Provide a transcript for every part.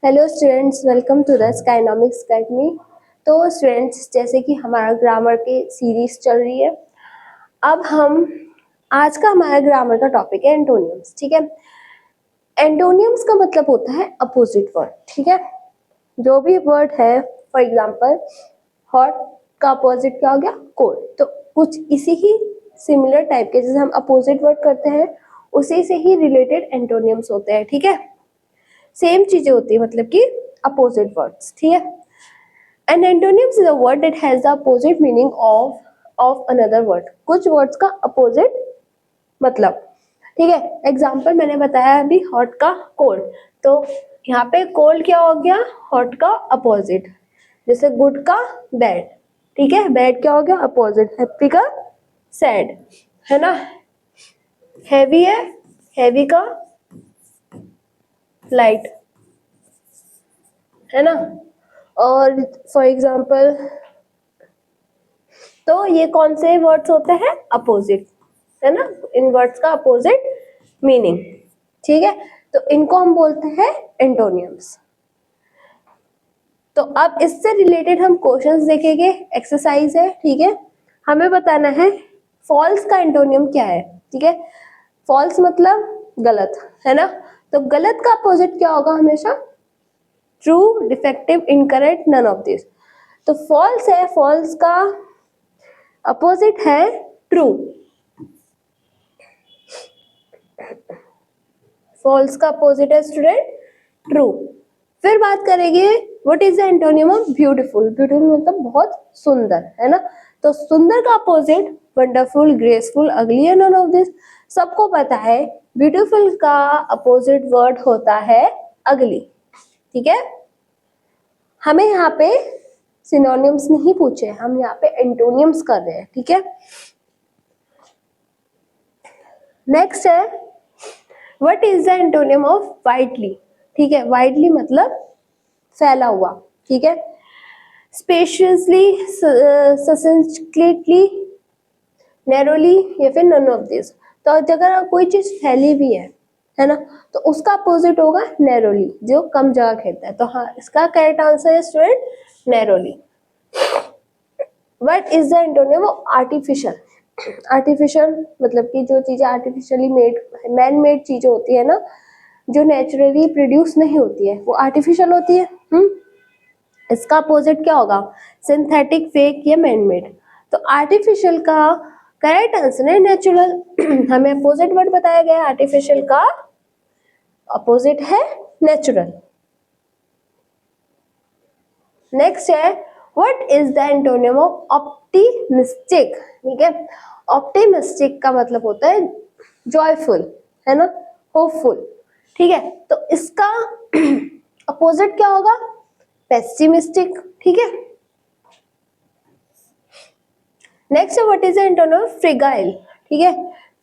Hello students, welcome to the Skynomics academy. तो students, जैसे कि हमारा ग्रामर की सीरीज चल रही है, अब हम आज का हमारा ग्रामर का टॉपिक है एंटोनियम्स। ठीक है, एंटोनियम्स का मतलब होता है अपोजिट वर्ड। ठीक है, जो भी वर्ड है, फॉर एग्जांपल हॉट का अपोजिट क्या हो गया? कोल्ड। तो कुछ इसी ही सिमिलर टाइप के, जैसे हम अपोजिट वर्ड करते हैं उसी से ही रिलेटेड एंटोनियम्स होते हैं। ठीक है, सेम चीजें होती है, मतलब कि अपोजिट वर्ड्स। ठीक है, an antonyms is a word that has the opposite meaning of another word. कुछ वर्ड्स का अपोजिट मतलब। ठीक है, एग्जाम्पल मैंने बताया अभी, हॉट का कोल्ड। तो यहाँ पे कोल्ड क्या हो गया? हॉट का अपोजिट। जैसे गुड का बैड। ठीक है, बैड क्या हो गया? अपोजिट। हैप्पी का सैड, है ना। हैवी है, हैवी का लाइट, है ना। और फॉर एग्जाम्पल, तो ये कौन से वर्ड्स होते हैं? अपोजिट, है ना। इन वर्ड्स का अपोजिट मीनिंग। ठीक है, तो इनको हम बोलते हैं एंटोनियम्स। तो अब इससे रिलेटेड हम क्वेश्चंस देखेंगे, एक्सरसाइज है। ठीक है, हमें बताना है फॉल्स का एंटोनियम क्या है। ठीक है, फॉल्स मतलब गलत, है ना। तो गलत का अपोजिट क्या होगा? हमेशा true, defective, incorrect, none of this. तो फॉल्स है, फॉल्स का अपोजिट है ट्रू। फॉल्स का अपोजिट है स्टूडेंट ट्रू। फिर बात करेंगे what is the antonym of beautiful. Beautiful मतलब बहुत सुंदर, है ना। तो सुंदर का अपोजिट वंडरफुल, ग्रेसफुल, अगली, है नन ऑफ दिस। सबको पता है ब्यूटीफुल का अपोजिट वर्ड होता है अगली। ठीक है, हमें यहाँ पे सिनोनिम्स नहीं पूछे, हम यहाँ पे एंटोनियम्स कर रहे हैं। ठीक है, नेक्स्ट है what is the antonym of widely. ठीक है, वाइडली मतलब फैला हुआ। ठीक है, स्पेशियसली, ससेंटली, नैरोली, या फिर नन ऑफ दिस। तो अगर कोई चीज फैली हुई है ना, तो उसका अपोजिट होगा नैरोली, जो कम जगह घेरता है। तो हाँ, इसका करेक्ट आंसर है student narrowly. What is the antonym of artificial. Artificial मतलब कि जो चीजें आर्टिफिशियली मेड, मैन मेड चीजें होती है ना, जो नेचुरली प्रोड्यूस नहीं होती है, वो आर्टिफिशियल होती है। इसका अपोजिट क्या होगा? सिंथेटिक, फेक, या मैनमेड। तो आर्टिफिशियल का करेक्ट आंसर है नेचुरल। हमें अपोजिट वर्ड बताया गया, आर्टिफिशियल का अपोजिट है नेचुरल। नेक्स्ट है what is the antonym of optimistic. ठीक है, ऑप्टिमिस्टिक का मतलब होता है जॉयफुल, है ना, होपफुल। ठीक है, तो इसका अपोजिट क्या होगा? पेसिमिस्टिक। ठीक है, नेक्स्ट है what is the antonym of fragile. ठीक है,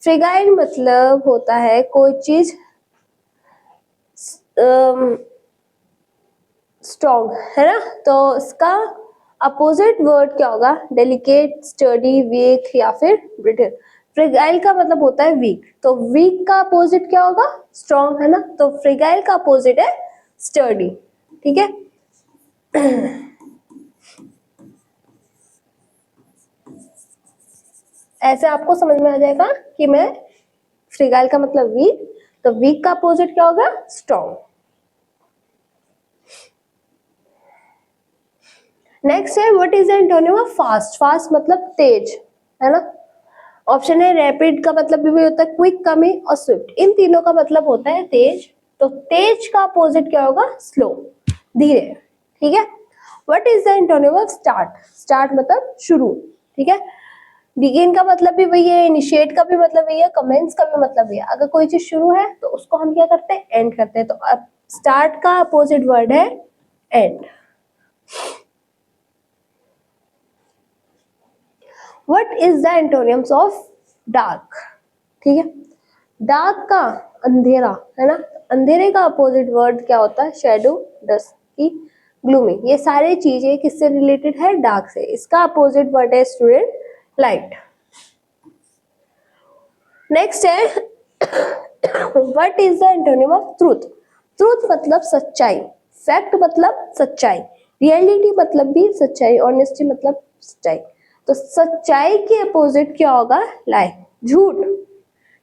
फ्रेगाइल मतलब होता है कोई चीज स्ट्रॉन्ग, है ना। तो इसका अपोजिट वर्ड क्या होगा? डेलिकेट, स्टडी, वीक, या फिर ब्रिटल। फ्रेगाइल का मतलब होता है वीक, तो वीक का अपोजिट क्या होगा? स्ट्रॉन्ग, है ना। तो फ्रेगाइल का अपोजिट है स्टडी। ठीक है, ऐसे आपको समझ में आ जाएगा कि मैं फ्रेगाइल का मतलब वीक, तो वीक का अपोजिट क्या होगा? स्ट्रॉन्ग। नेक्स्ट है what is the antonym of fast. Fast मतलब तेज, है ना। ऑप्शन है रैपिड का मतलब भी होता है क्विक, कमी, और स्विफ्ट। इन तीनों का मतलब होता है तेज। तो तेज का अपोजिट क्या होगा? स्लो, धीरे। ठीक है, what is the antonym of start. Start मतलब शुरू। ठीक है, बिगिन का मतलब भी वही है, इनिशिएट का भी मतलब वही है, कमेंस का भी मतलब वही है। अगर कोई चीज शुरू है तो उसको हम क्या करते हैं? एंड करते हैं। तो अब स्टार्ट का अपोजिट वर्ड है and. What is the एंटोनियम्स of dark. ठीक है, डार्क का अंधेरा, है ना। अंधेरे का अपोजिट वर्ड क्या होता है? Shadow, dusky, gloomy. ये सारी चीजें किससे रिलेटेड है? डार्क से। इसका अपोजिट वर्ड है स्टूडेंट लाइट। नेक्स्ट है what is the antonym of truth. Truth मतलब सच्चाई, फैक्ट मतलब सच्चाई, रियलिटी मतलब भी सच्चाई, ऑनेस्टी मतलब सच्चाई। तो सच्चाई के अपोजिट क्या होगा? लाई, झूठ।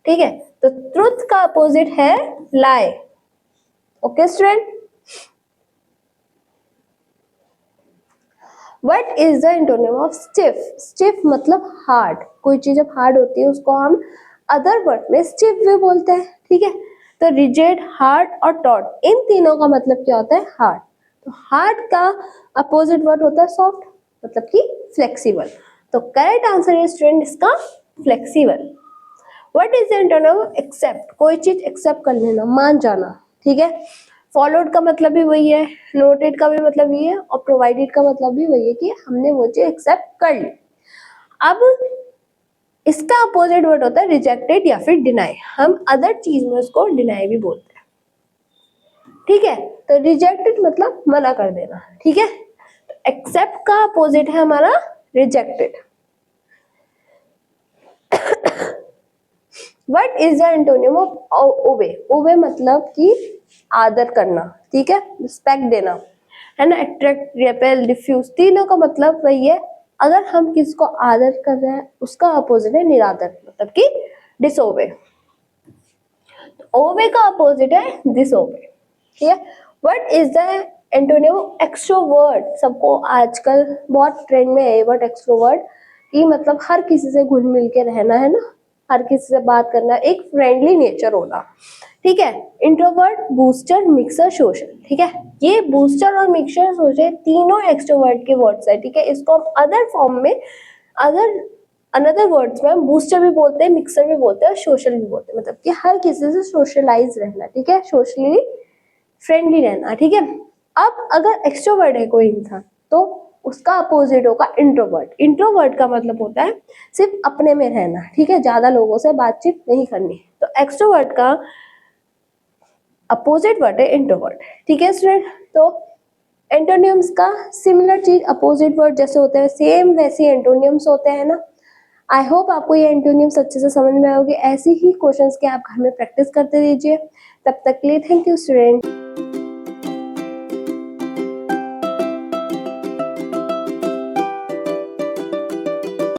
ठीक है, तो ट्रुथ का अपोजिट है lie. Okay student, what is the antonym of stiff? Stiff मतलब हार्ड, कोई चीज जब हार्ड होती है उसको हम अदर वर्ड में स्टिफ भी बोलते हैं। ठीक है, तो रिजिड, हार्ड और टॉट, इन तीनों का मतलब क्या होता है? हार्ड। तो हार्ड का अपोजिट वर्ड होता है सॉफ्ट, मतलब कि फ्लेक्सिबल। तो करेक्ट आंसर है स्टूडेंट इसका flexible. What is the antonym of except? कोई चीज एक्सेप्ट कर लेना, मान जाना। ठीक है, फॉलोड का मतलब भी वही है, नोटेड का भी मतलब वही है, और प्रोवाइडेड का मतलब भी वही है कि हमने वो चीज एक्सेप्ट कर ली। अब इसका अपोजिट वर्ड होता है रिजेक्टेड या फिर डिनाई। हम अदर चीज में उसको डिनाई भी बोलते हैं। ठीक है, तो रिजेक्टेड मतलब मना कर देना। ठीक है, एक्सेप्ट का अपोजिट है हमारा rejected. What is the antonym of obey? Obey मतलब कि आदर करना। ठीक है, रिस्पेक्ट देना, है ना। अट्रैक्ट, रिपेल, डिफ्यूज, तीनों का मतलब वही है। अगर हम किसी को आदर कर रहे हैं उसका अपोजिट है निरादर, मतलब कि डिसोबे। ओबे का अपोजिट है डिसोबे। ठीक है, what is the antonym of extrovert? सबको आजकल बहुत ट्रेंड में है वर्ड एक्सट्रोवर्ट, कि मतलब हर किसी से घुल मिल के रहना, है ना, हर किसी से बात करना, एक फ्रेंडली नेचर होना। ठीक है, इंट्रोवर्ट, बूस्टर, मिक्सर, सोशल। ठीक है, ये बूस्टर और मिक्सर, सोशल तीनों एक्सट्रोवर्ट के वर्ड्स है। ठीक है, इसको हम अदर फॉर्म में, अदर अनदर वर्ड्स में हम बूस्टर भी बोलते हैं, मिक्सर भी बोलते हैं और सोशल भी बोलते हैं, मतलब कि हर किसी से सोशलाइज रहना। ठीक है, सोशली फ्रेंडली रहना। ठीक है, अब अगर एक्सट्रोवर्ट है कोई इंसान तो उसका अपोजिट होगा इंट्रोवर्ट। इंट्रोवर्ट का मतलब होता है सिर्फ अपने में रहना। ठीक है, ज्यादा लोगों से बातचीत नहीं करनी। तो एक्सट्रोवर्ट का अपोजिट वर्ड है इंट्रोवर्ट। ठीक है स्टूडेंट, तो एंटोनियम्स का सिमिलर चीज अपोजिट वर्ड जैसे होते हैं सेम वैसे एंटोनियम्स होते हैं ना। आई होप आपको ये एंटोनियम्स अच्छे से समझ में आओगे। ऐसे ही क्वेश्चंस के आप घर में प्रैक्टिस करते रहिए। तब तक के लिए थैंक यू स्टूडेंट।